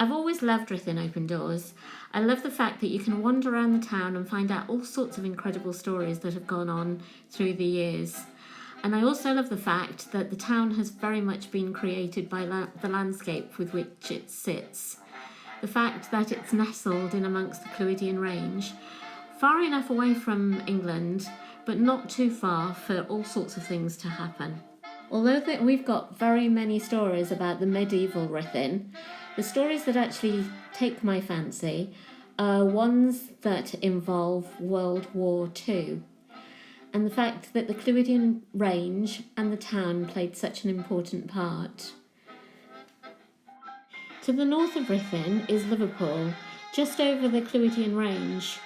I've always loved Ruthin Open Doors. I love the fact that you can wander around the town and find out all sorts of incredible stories that have gone on through the years. And I also love the fact that the town has very much been created by the landscape with which it sits. The fact that it's nestled in amongst the Clwydian Range, far enough away from England, but not too far for all sorts of things to happen. Although we've got very many stories about the medieval Ruthin, the stories that actually take my fancy are ones that involve World War II, and the fact that the Clwydian Range and the town played such an important part. To the north of Ruthin is Liverpool, just over the Clwydian Range.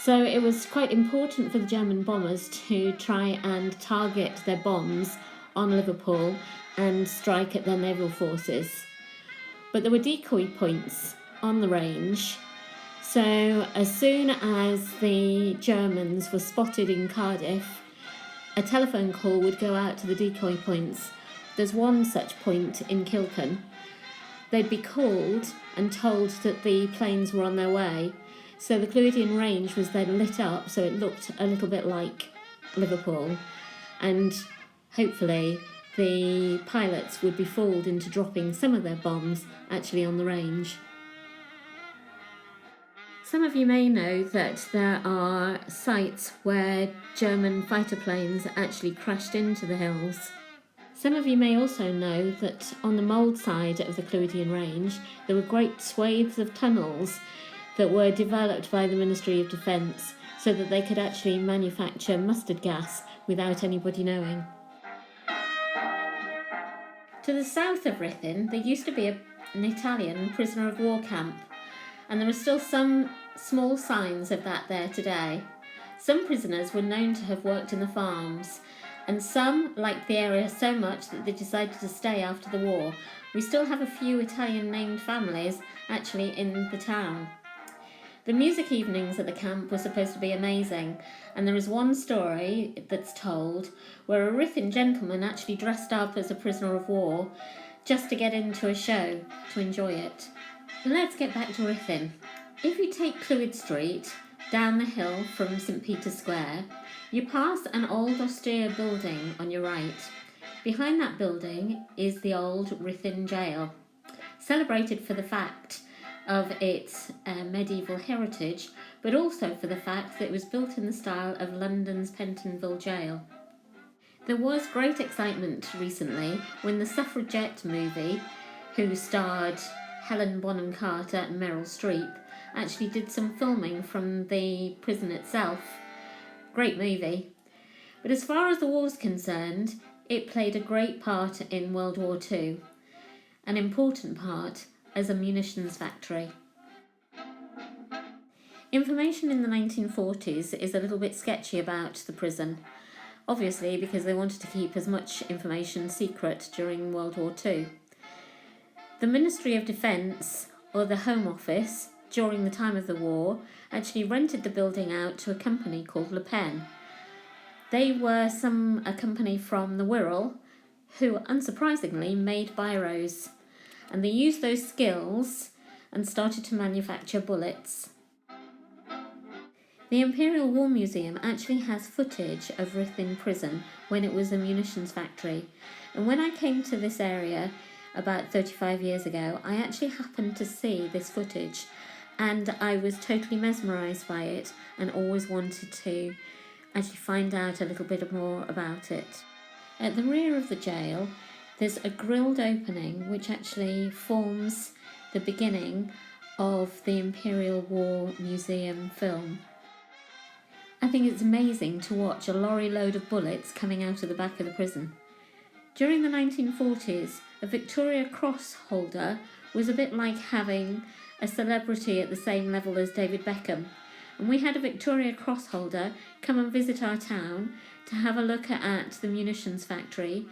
So it was quite important for the German bombers to try and target their bombs on Liverpool and strike at their naval forces. But there were decoy points on the range, so as soon as the Germans were spotted in Cardiff, a telephone call would go out to the decoy points. There's one such point in Kilken. They'd be called and told that the planes were on their way, so the Clwydian Range was then lit up so it looked a little bit like Liverpool, and hopefully the pilots would be fooled into dropping some of their bombs actually on the range. Some of you may know that there are sites where German fighter planes actually crashed into the hills. Some of you may also know that on the mould side of the Clwydian Range there were great swathes of tunnels that were developed by the Ministry of Defence so that they could actually manufacture mustard gas without anybody knowing. To the south of Ruthin, there used to be an Italian prisoner of war camp, and there are still some small signs of that there today. Some prisoners were known to have worked in the farms, and some liked the area so much that they decided to stay after the war. We still have a few Italian-named families actually in the town. The music evenings at the camp were supposed to be amazing, and there is one story that's told where a Ruthin gentleman actually dressed up as a prisoner of war just to get into a show to enjoy it. Let's get back to Ruthin. If you take Clwyd Street down the hill from St Peter's Square, you pass an old austere building on your right. Behind that building is the old Ruthin jail, celebrated for the fact of its medieval heritage, but also for the fact that it was built in the style of London's Pentonville jail. There was great excitement recently when the Suffragette movie, who starred Helen Bonham Carter and Meryl Streep, actually did some filming from the prison itself. Great movie. But as far as the war's concerned, it played a great part in World War II, an important part as a munitions factory. Information in the 1940s is a little bit sketchy about the prison, obviously because they wanted to keep as much information secret during World War II. The Ministry of Defence, or the Home Office, during the time of the war, actually rented the building out to a company called Le Pen. They were a company from the Wirral who, unsurprisingly, made biros, and they used those skills and started to manufacture bullets. The Imperial War Museum actually has footage of Ruthin Prison when it was a munitions factory, and when I came to this area about 35 years ago, I actually happened to see this footage, and I was totally mesmerised by it and always wanted to actually find out a little bit more about it. At the rear of the jail, there's a grilled opening which actually forms the beginning of the Imperial War Museum film. I think it's amazing to watch a lorry load of bullets coming out of the back of the prison. During the 1940s, a Victoria Cross holder was a bit like having a celebrity at the same level as David Beckham. And we had a Victoria Cross holder come and visit our town to have a look at the munitions factory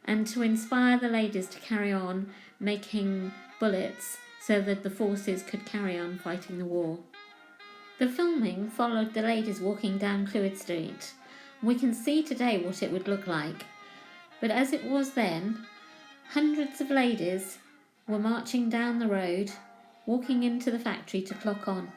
and to inspire the ladies to carry on making bullets so that the forces could carry on fighting the war. The filming followed the ladies walking down Clwyd Street. We can see today what it would look like. But as it was then, hundreds of ladies were marching down the road walking into the factory to clock on.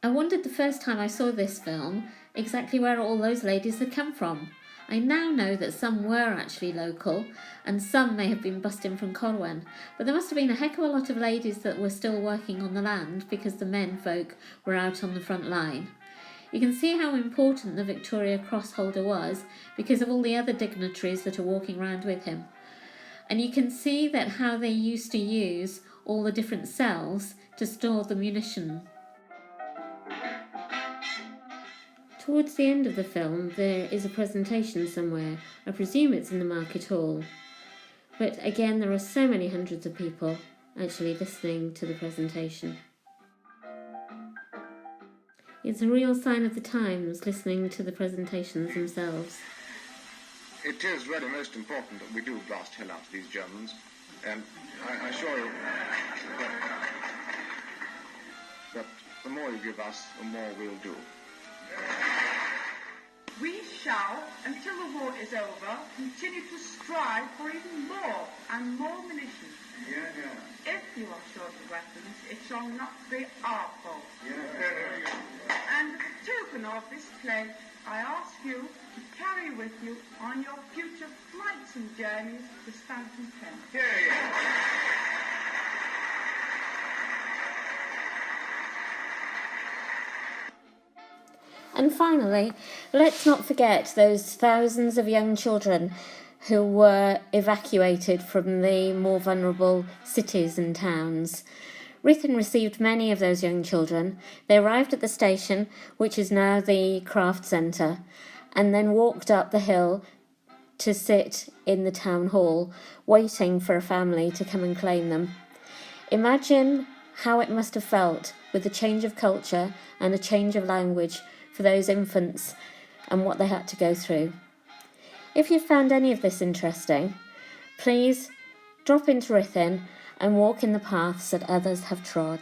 I wondered the first time I saw this film exactly where all those ladies had come from. I now know that some were actually local and some may have been bussed in from Cadwyn, but there must have been a heck of a lot of ladies that were still working on the land because the men folk were out on the front line. You can see how important the Victoria Cross holder was because of all the other dignitaries that are walking around with him. And you can see that how they used to use all the different cells to store the munition. Towards the end of the film, there is a presentation somewhere. I presume it's in the market hall. But again, there are so many hundreds of people actually listening to the presentation. It's a real sign of the times, listening to the presentations themselves. It is really most important that we do blast hell out of these Germans. And I assure you that the more you give us, the more we'll do. We shall, until the war is over, continue to strive for even more and more munitions. If you are short of weapons, it shall not be our fault. And as a token of this pledge, I ask you to carry with you on your future flights and journeys to Stanton Kent. And finally, let's not forget those thousands of young children who were evacuated from the more vulnerable cities and towns. Ruthin received many of those young children. They arrived at the station, which is now the craft centre, and then walked up the hill to sit in the town hall, waiting for a family to come and claim them. Imagine how it must have felt with the change of culture and a change of language for those infants and what they had to go through. If you found any of this interesting, please drop into Ruthin and walk in the paths that others have trod.